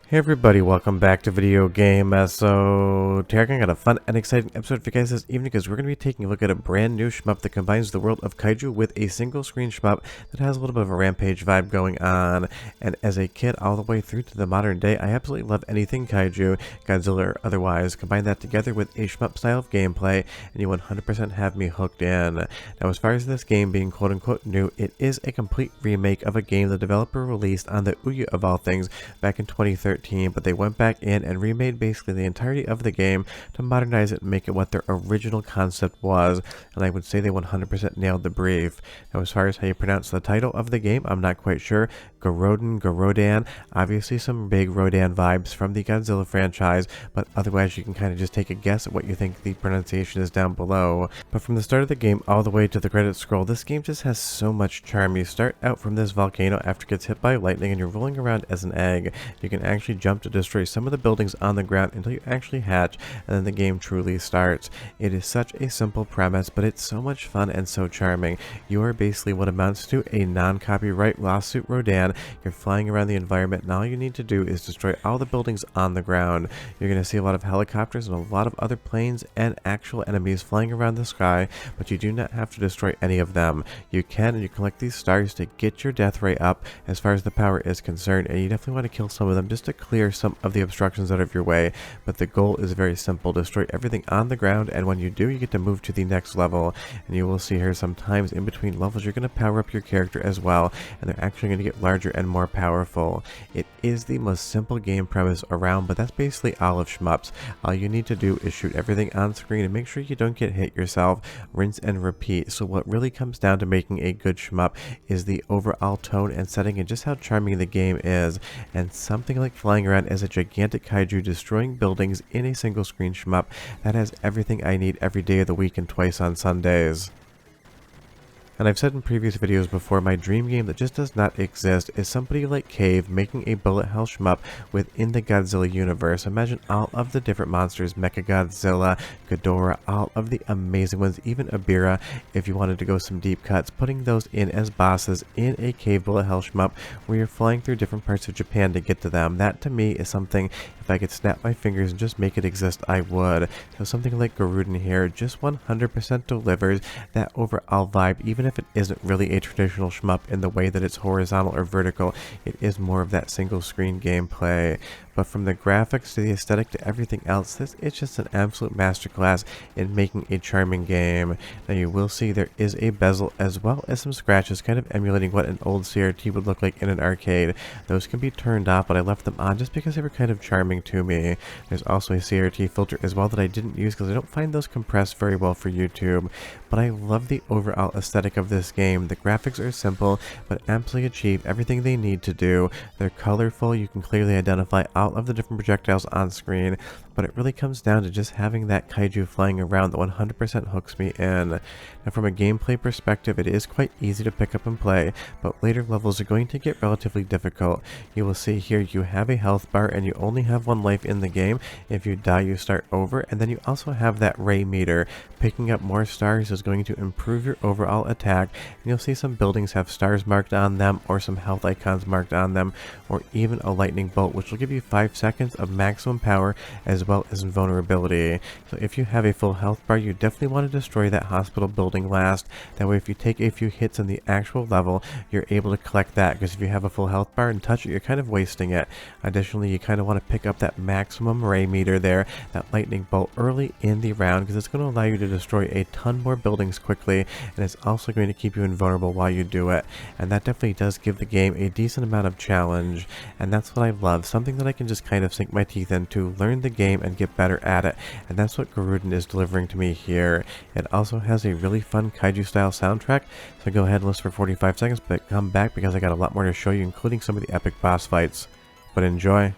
Hey everybody, welcome back to Video Game. Today I got a fun and exciting episode for you guys this evening because we're going to be taking a look at a brand new shmup that combines the world of Kaiju with a single screen shmup that has a little bit of a rampage vibe going on. And as a kid all the way through to the modern day, I absolutely love anything Kaiju, Godzilla or otherwise. Combine that together with a shmup style of gameplay and you 100% have me hooked in. Now as far as this game being quote unquote new, it is a complete remake of a game the developer released on the Ouya of all things back in 2013. But they went back in and remade basically the entirety of the game to modernize it and make it what their original concept was, and I would say they 100% nailed the brief. Now as far as how you pronounce the title of the game, I'm not quite sure. Gaurodan, obviously some big Rodan vibes from the Godzilla franchise, but otherwise you can kind of just take a guess at what you think the pronunciation is down below. But from the start of the game all the way to the credits scroll, this game just has so much charm. You start out from this volcano after it gets hit by lightning and you're rolling around as an egg. You can actually jump to destroy some of the buildings on the ground until you actually hatch, and then the game truly starts. It is such a simple premise, but it's so much fun and so charming. You are basically what amounts to a non-copyright lawsuit Rodan. You're flying around the environment and all you need to do is destroy all the buildings on the ground. You're going to see a lot of helicopters and a lot of other planes and actual enemies flying around the sky, but you do not have to destroy any of them. You can, and you collect these stars to get your death rate up as far as the power is concerned, and you definitely want to kill some of them just to clear some of the obstructions out of your way. But the goal is very simple: destroy everything on the ground, and when you do, you get to move to the next level. And you will see here sometimes in between levels you're going to power up your character as well, and they're actually going to get larger and more powerful. It is the most simple game premise around, but that's basically all of shmups. All you need to do is shoot everything on screen and make sure you don't get hit yourself. Rinse and repeat. So what really comes down to making a good shmup is the overall tone and setting and just how charming the game is. And something like flying around as a gigantic kaiju destroying buildings in a single screen shmup, that has everything I need every day of the week and twice on Sundays. And I've said in previous videos before, my dream game that just does not exist is somebody like Cave making a bullet hell shmup within the Godzilla universe. Imagine all of the different monsters, Mechagodzilla, Ghidorah, all of the amazing ones, even Ibira, if you wanted to go some deep cuts, putting those in as bosses in a Cave bullet hell shmup where you're flying through different parts of Japan to get to them. That to me is something, if I could snap my fingers and just make it exist, I would. So something like Gaurodan here just 100% delivers that overall vibe, even if it isn't really a traditional shmup in the way that it's horizontal or vertical. It is more of that single screen gameplay. But from the graphics to the aesthetic to everything else, this is just an absolute masterclass in making a charming game. Now you will see there is a bezel as well as some scratches, kind of emulating what an old CRT would look like in an arcade. Those can be turned off, but I left them on just because they were kind of charming to me. There's also a CRT filter as well that I didn't use because I don't find those compressed very well for YouTube. But I love the overall aesthetic of this game. The graphics are simple, but absolutely achieve everything they need to do. They're colorful, you can clearly identify all of the different projectiles on screen, but it really comes down to just having that kaiju flying around that 100% hooks me in. Now from a gameplay perspective, it is quite easy to pick up and play, but later levels are going to get relatively difficult. You will see here you have a health bar and you only have one life in the game. If you die, you start over, and then you also have that ray meter. Picking up more stars is going to improve your overall attack, and you'll see some buildings have stars marked on them or some health icons marked on them, or even a lightning bolt, which will give you 5 seconds of maximum power as well as invulnerability. So if you have a full health bar, you definitely want to destroy that hospital building last. That way if you take a few hits in the actual level, you're able to collect that, because if you have a full health bar and touch it, you're kind of wasting it. Additionally, you kind of want to pick up that maximum ray meter there, that lightning bolt early in the round, because it's going to allow you to destroy a ton more buildings quickly, and it's also going to keep you invulnerable while you do it. And that definitely does give the game a decent amount of challenge, and that's what I love, something that I can just kind of sink my teeth into, learn the game and get better at it, and that's what Gaurodan is delivering to me here. It also has a really fun kaiju style soundtrack, so go ahead and listen for 45 seconds, but come back because I got a lot more to show you, including some of the epic boss fights. But enjoy.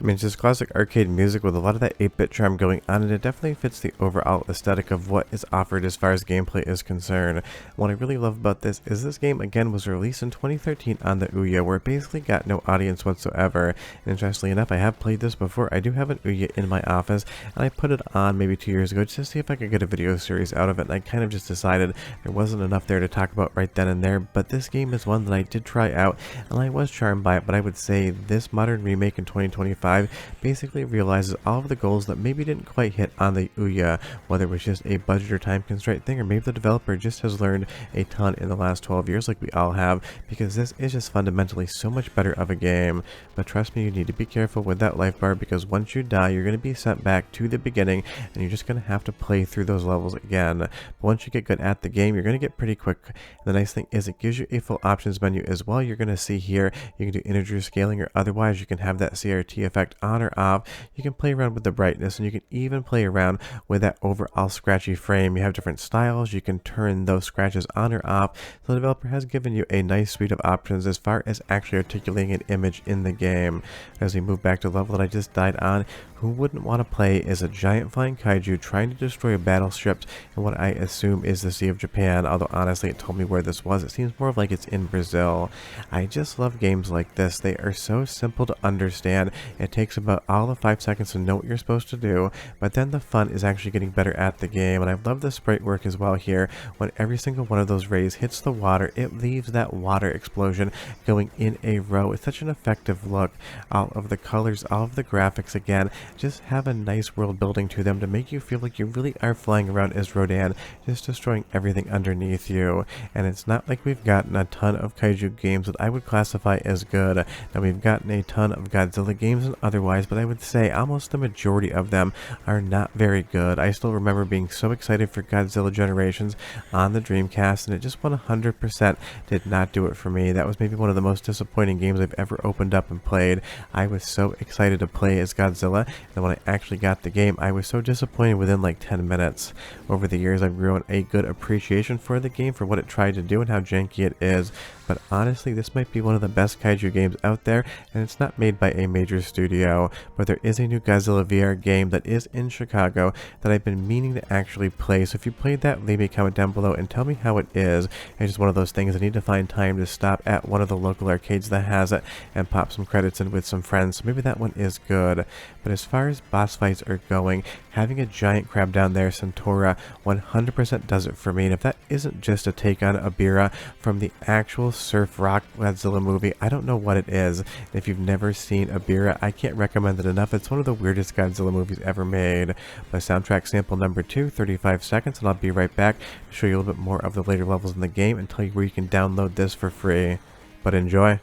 I mean, it's just classic arcade music with a lot of that 8-bit charm going on, and it definitely fits the overall aesthetic of what is offered as far as gameplay is concerned. What I really love about this is this game, again, was released in 2013 on the Ouya, where it basically got no audience whatsoever. And interestingly enough, I have played this before. I do have an Ouya in my office, and I put it on maybe 2 years ago just to see if I could get a video series out of it, and I kind of just decided there wasn't enough there to talk about right then and there. But this game is one that I did try out, and I was charmed by it. But I would say this modern remake in 2025 basically realizes all of the goals that maybe didn't quite hit on the Ouya, whether it was just a budget or time constraint thing, or maybe the developer just has learned a ton in the last 12 years like we all have, because this is just fundamentally so much better of a game. But trust me, you need to be careful with that life bar, because once you die, you're going to be sent back to the beginning, and you're just going to have to play through those levels again. But once you get good at the game, you're going to get pretty quick. And the nice thing is it gives you a full options menu as well. You're going to see here, you can do integer scaling, or otherwise you can have that CRT effect on or off. You can play around with the brightness, and you can even play around with that overall scratchy frame. You have different styles. You can turn those scratches on or off. So the developer has given you a nice suite of options as far as actually articulating an image in the game. As we move back to the level that I just died on, who wouldn't want to play as a giant flying kaiju trying to destroy a battleship in what I assume is the Sea of Japan, although honestly it told me where this was. It seems more like it's in Brazil. I just love games like this. They are so simple to understand. It takes about all of 5 seconds to know what you're supposed to do, but then the fun is actually getting better at the game. And I love the sprite work as well here. When every single one of those rays hits the water, it leaves that water explosion going in a row. It's such an effective look. All of the colors, all of the graphics, again, just have a nice world building to them to make you feel like you really are flying around as Rodan, just destroying everything underneath you. And it's not like we've gotten a ton of kaiju games that I would classify as good. Now, we've gotten a ton of Godzilla games and otherwise, but I would say almost the majority of them are not very good. I still remember being so excited for Godzilla Generations on the Dreamcast, and it just 100% did not do it for me. That was maybe one of the most disappointing games I've ever opened up and played. I was so excited to play as Godzilla, and when I actually got the game, I was so disappointed within like 10 minutes. Over the years, I've grown a good appreciation for the game, for what it tried to do and how janky it is. But honestly, this might be one of the best kaiju games out there, and it's not made by a major studio. But there is a new Godzilla VR game that is in Chicago that I've been meaning to actually play. So if you played that, leave me a comment down below and tell me how it is. It's just one of those things I need to find time to stop at one of the local arcades that has it and pop some credits in with some friends. So maybe that one is good. But as far as boss fights are going, having a giant crab down there, Centaura, 100% does it for me. And if that isn't just a take on Abira from the actual surf rock Godzilla movie, I don't know what it is. If you've never seen Abira, I can't recommend it enough. It's one of the weirdest Godzilla movies ever made. But soundtrack sample number 2, 35 seconds, and I'll be right back to show you a little bit more of the later levels in the game and tell you where you can download this for free. But enjoy.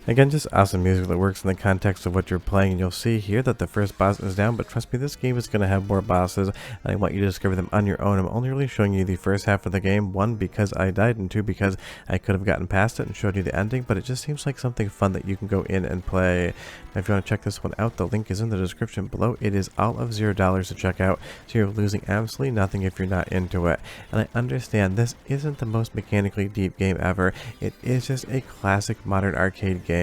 Again, just awesome music that works in the context of what you're playing, and you'll see here that the first boss is down, but trust me, this game is going to have more bosses, and I want you to discover them on your own. I'm only really showing you the first half of the game, 1, because I died, and 2, because I could have gotten past it and showed you the ending, but it just seems like something fun that you can go in and play. Now, if you want to check this one out, the link is in the description below. It is all of $0 to check out, so you're losing absolutely nothing if you're not into it. And I understand this isn't the most mechanically deep game ever. It is just a classic modern arcade game.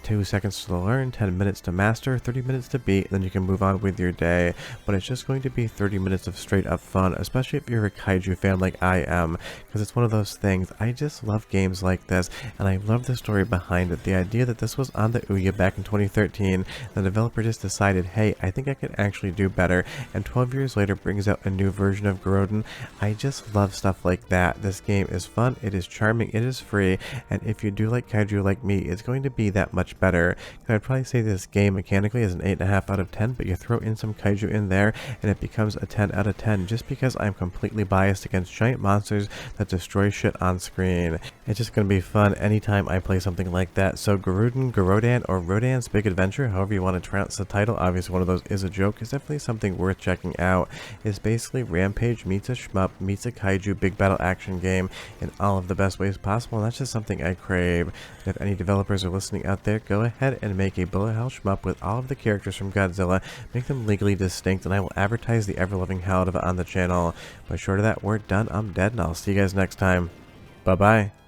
2 seconds to learn, 10 minutes to master, 30 minutes to beat, and then you can move on with your day. But it's just going to be 30 minutes of straight up fun, especially if you're a kaiju fan like I am, because it's one of those things. I just love games like this, and I love the story behind it. The idea that this was on the Ouya back in 2013, the developer just decided, hey, I think I can actually do better, and 12 years later brings out a new version of Gaurodan. I just love stuff like that. This game is fun, it is charming, it is free, and if you do like kaiju like me, it's going to be be that much better. I'd probably say this game mechanically is an 8.5 out of 10, but you throw in some kaiju in there and it becomes a 10 out of 10 just because I'm completely biased against giant monsters that destroy shit on screen. It's just going to be fun anytime I play something like that. So Gaurodan, or Rodan's Big Adventure, however you want to pronounce the title, obviously one of those is a joke, is definitely something worth checking out. It's basically Rampage meets a shmup meets a kaiju big battle action game in all of the best ways possible, and that's just something I crave. And if any developers are listening out there, go ahead and make a bullet hell shmup with all of the characters from Godzilla, make them legally distinct, and I will advertise the ever-loving hell out of it on the channel. But short of that, we're done, I'm dead, and I'll see you guys next time. Bye-bye.